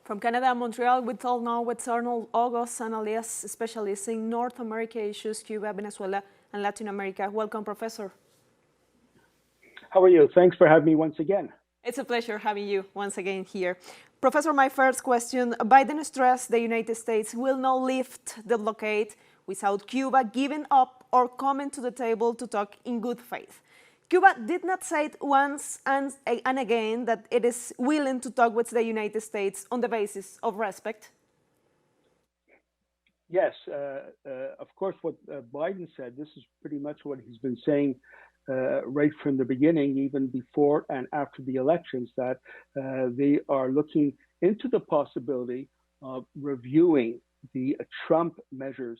From Canada and Montreal, we talk now with Arnold August, analyst specialist in North America issues, Cuba, Venezuela, and Latin America. Welcome, Professor. How are you? Thanks for having me once again. It's a pleasure having you once again here. Professor, my first question. Biden stressed the United States will not lift the blockade without Cuba giving up or coming to the table to talk in good faith. Cuba did not say it once and again that it is willing to talk with the United States on the basis of respect. Yes, of course, what Biden said, this is pretty much what he's been saying right from the beginning, even before and after the elections, that they are looking into the possibility of reviewing the Trump measures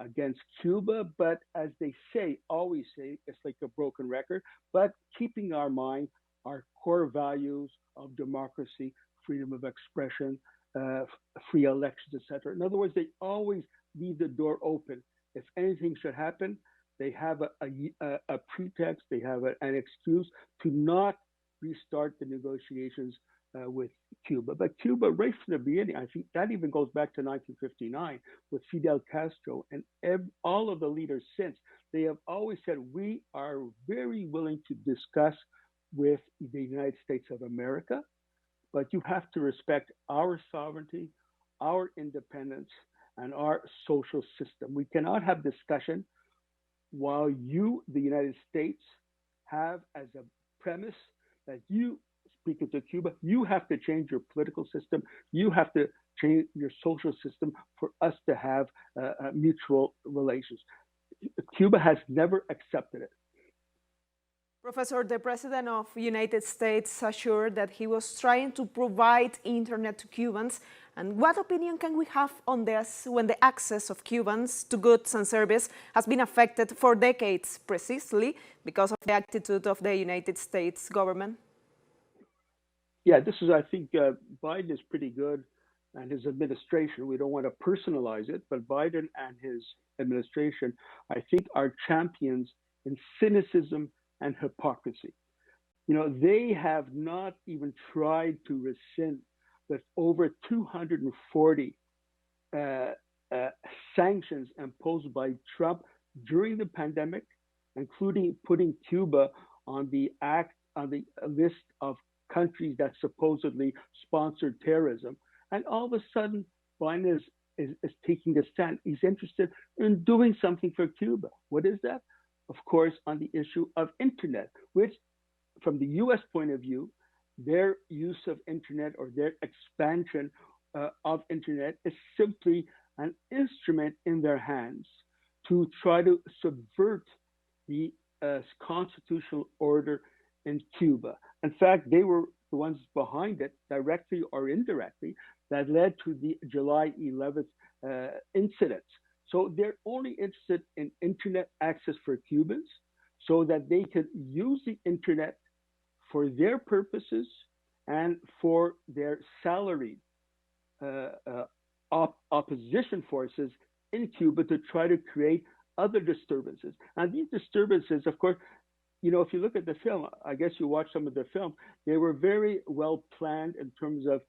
against Cuba, but as they say, always say, it's like a broken record, but keeping our mind, our core values of democracy, freedom of expression, free elections, etc. In other words, they always leave the door open. If anything should happen, they have a pretext, they have an excuse to not restart the negotiations with Cuba. But Cuba, right from the beginning, I think that even goes back to 1959 with Fidel Castro and all of the leaders since. They have always said, we are very willing to discuss with the United States of America, but you have to respect our sovereignty, our independence, and our social system. We cannot have discussion while you, the United States, have as a premise that you, speaking to Cuba, you have to change your political system, you have to change your social system for us to have mutual relations. Cuba has never accepted it. Professor, the President of the United States assured that he was trying to provide internet to Cubans. And what opinion can we have on this when the access of Cubans to goods and service has been affected for decades precisely because of the attitude of the United States government? Yeah, this is, I think, Biden is pretty good and his administration. We don't want to personalize it, but Biden and his administration, I think, are champions in cynicism and hypocrisy. You know, they have not even tried to rescind the over 240 sanctions imposed by Trump during the pandemic, including putting Cuba on the list of countries that supposedly sponsored terrorism. And all of a sudden, Biden is taking a stand. He's interested in doing something for Cuba. What is that? Of course, on the issue of internet, which from the US point of view, their use of internet or their expansion of internet is simply an instrument in their hands to try to subvert the constitutional order in Cuba. In fact, they were the ones behind it, directly or indirectly, that led to the July 11th incidents. So they're only interested in internet access for Cubans so that they could use the internet for their purposes and for their salaried opposition forces in Cuba to try to create other disturbances. And these disturbances, of course, you know, if you look at the film, I guess you watched some of the film, they were very well planned in terms of,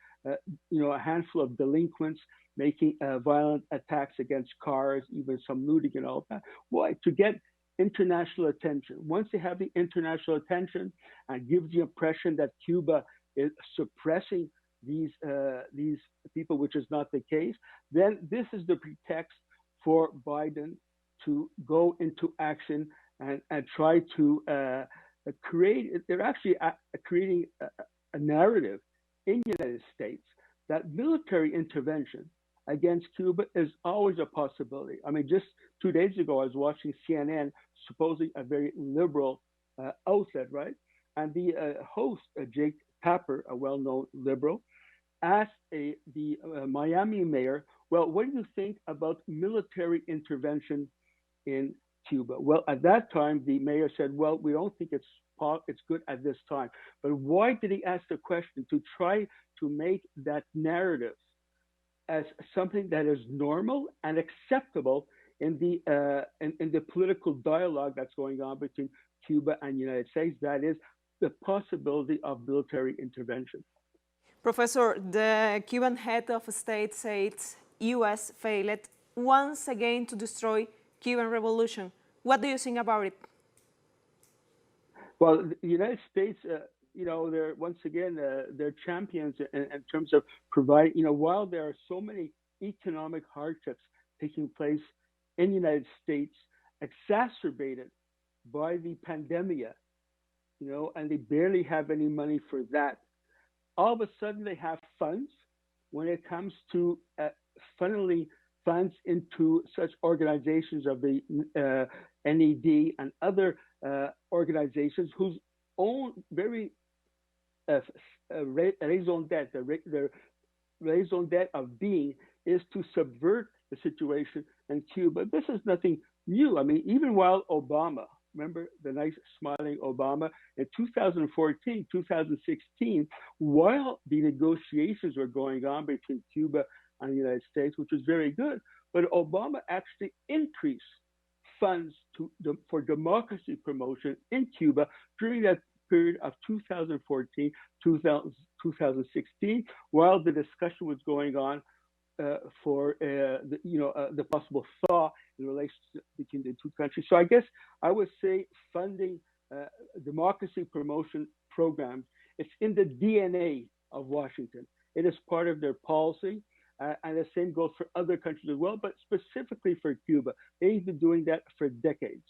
you know, a handful of delinquents making violent attacks against cars, even some looting and all that. Why? To get international attention. Once they have the international attention and gives the impression that Cuba is suppressing these people, which is not the case, then this is the pretext for Biden to go into action and try to create, they're actually creating a narrative in the United States that military intervention against Cuba is always a possibility. I mean, just 2 days ago, I was watching CNN, supposedly a very liberal outlet, right? And the host, Jake Tapper, a well-known liberal, asked the Miami mayor, well, what do you think about military intervention in Cuba? Well, at that time, the mayor said, well, we don't think it's good at this time. But why did he ask the question? To try to make that narrative as something that is normal and acceptable in the political dialogue that's going on between Cuba and the United States. That is the possibility of military intervention. Professor, the Cuban head of state said U.S. failed once again to destroy Cuban revolution. What do you think about it? Well, the United States, they're once again they're champions in terms of providing. While there are so many economic hardships taking place in the United States, exacerbated by the pandemic, and they barely have any money for that. All of a sudden, they have funds when it comes to funneling funds into such organizations of the NED and other organizations whose own very raison d'etre, their raison d'etre of being is to subvert the situation in Cuba. This is nothing new. I mean, even while Obama, remember the nice smiling Obama, in 2014, 2016, while the negotiations were going on between Cuba and the United States, which was very good, but Obama actually increased funds for democracy promotion in Cuba during that period of 2014, 2016, while the discussion was going on for the possible thaw in relationship between the two countries. So I guess I would say funding democracy promotion programs, it's in the DNA of Washington. It is part of their policy. And the same goes for other countries as well, but specifically for Cuba. They've been doing that for decades.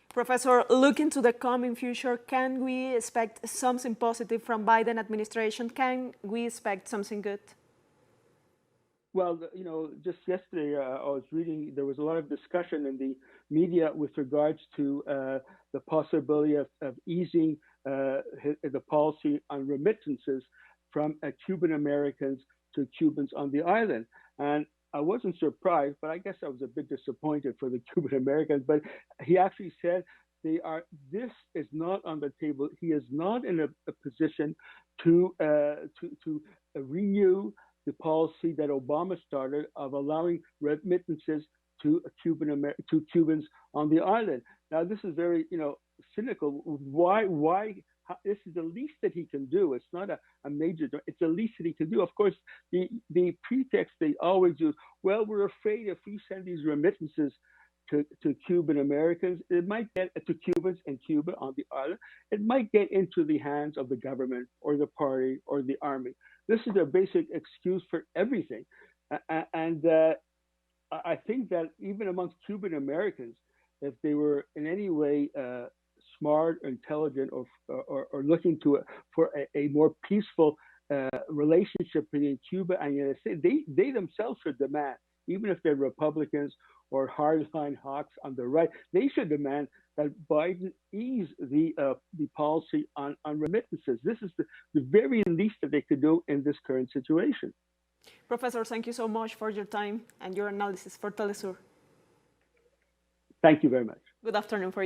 Professor, looking to the coming future, can we expect something positive from Biden administration? Can we expect something good? Well, just yesterday I was reading, there was a lot of discussion in the media with regards to the possibility of easing the policy on remittances from Cuban Americans to Cubans on the island. And I wasn't surprised, but I guess I was a bit disappointed for the Cuban Americans. But he actually said this is not on the table. He is not in a position to renew the policy that Obama started of allowing remittances to Cubans on the island. Now, this is very, cynical. Why? This is the least that he can do. It's not a major, it's the least that he can do. Of course, the pretext they always use, well, we're afraid if we send these remittances to Cuban Americans, it might get to Cubans in Cuba on the island, it might get into the hands of the government or the party or the army. This is their basic excuse for everything. And I think that even amongst Cuban Americans, if they were in any way smart, intelligent, or looking for a more peaceful relationship between Cuba and the United States, they themselves should demand, even if they're Republicans or hardline hawks on the right, they should demand that Biden ease the policy on remittances. This is the very least that they could do in this current situation. Professor, thank you so much for your time and your analysis for teleSUR. Thank you very much. Good afternoon for you.